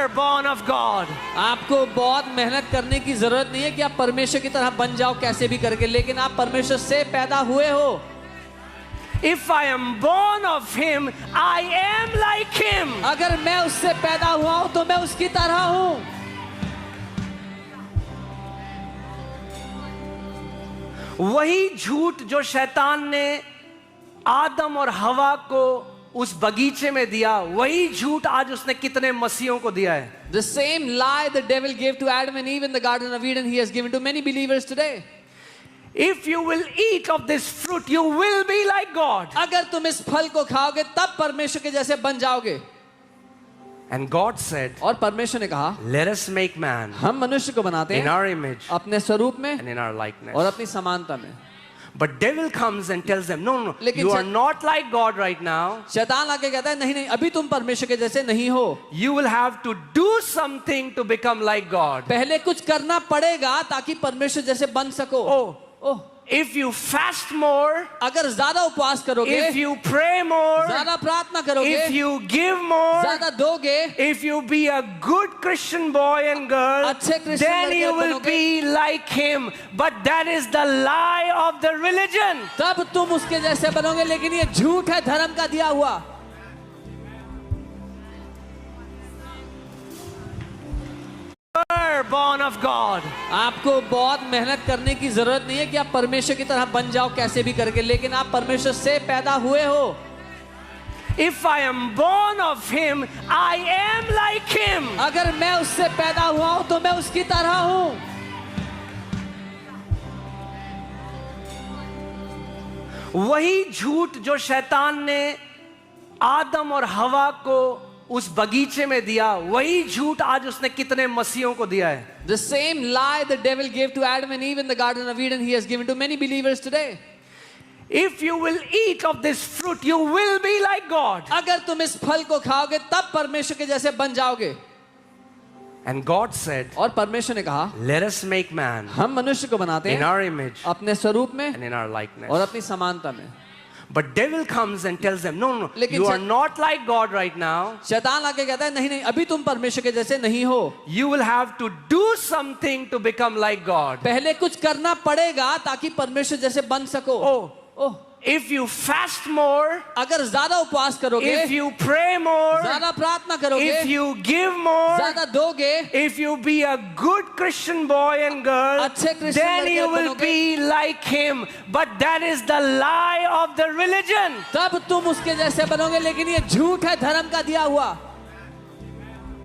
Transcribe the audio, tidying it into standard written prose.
were born of God. आपको बहुत मेहनत करने की जरूरत नहीं है कि आप परमेश्वर की तरह बन जाओ कैसे भी करके, लेकिन आप परमेश्वर से पैदा हुए हो। If I am born of Him, I am like Him. अगर मैं उससे पैदा हुआ हूं तो मैं उसकी तरह हूं। वही झूठ जो शैतान ने आदम और हवा को उस बगीचे में दिया, वही झूठ आज उसने कितने मसीहों को दिया है। The same lie the devil gave to Adam and Eve in the Garden of Eden, he has given to many believers today. If you will eat of this fruit, you will be like God. अगर तुम इस फल को खाओगे तब परमेश्वर के जैसे बन जाओगे। And God said, और परमेश्वर ने कहा, let us make man हम मनुष्य को बनाते in हैं our image अपने स्वरूप में and in our likeness. और अपनी समानता में। But devil comes and tells them, no, no, लेकिन you are not like God right now. शैतान आके कहता है, नहीं नहीं, अभी तुम परमेश्वर के जैसे नहीं हो। You will have to do something to become like God. पहले कुछ करना पड़ेगा ताकि परमेश्वर जैसे बन सको। ओह, if you fast more, अगर ज्यादा उपवास करोगे, if you pray more, ज्यादा प्रार्थना करोगे, if you give more, ज्यादा दोगे, if you be a good Christian boy and girl, अच्छे क्रिश्चियन then लड़के you will बनोगे, be like Him. But that is the lie of the religion. तब तुम उसके जैसे बनोगे, लेकिन ये झूठ है धर्म का दिया हुआ। Were born of God. आपको बहुत मेहनत करने की जरूरत नहीं है कि आप परमेश्वर की तरह बन जाओ कैसे भी करके, लेकिन आप परमेश्वर से पैदा हुए हो। If I am born of Him, I am like Him. अगर मैं उससे पैदा हुआ हूं तो मैं उसकी तरह हूं। वही झूठ जो शैतान ने आदम और हवा को उस बगीचे में दिया, वही झूठ आज उसने कितने मसीहों को दिया है। The same lie the devil gave to Adam and Eve in the Garden of Eden, he has given to many believers today. If you will eat of this fruit, you will be like God. अगर तुम इस फल को खाओगे तब परमेश्वर के जैसे बन जाओगे। And God said, और परमेश्वर ने कहा, let us make man हम मनुष्य को बनाते in हैं our image अपने स्वरूप में and in our likeness. और अपनी समानता में। But devil comes and tells them, no, no, लेकिन you are not like God right now. शैतान आके कहता है, नहीं नहीं, अभी तुम परमेश्वर के जैसे नहीं हो। You will have to do something to become like God. पहले कुछ करना पड़ेगा ताकि परमेश्वर जैसे बन सको। ओह, If you fast more, अगर ज्यादा उपवास करोगे, if you pray more, ज्यादा प्रार्थना करोगे, if you give more, ज्यादा दोगे, if you be a good Christian boy and girl, अच्छे क्रिश्चियन then लड़के you will बनोगे, be like Him. But that is the lie of the religion. तब तुम उसके जैसे बनोगे, लेकिन ये झूठ है धर्म का दिया हुआ।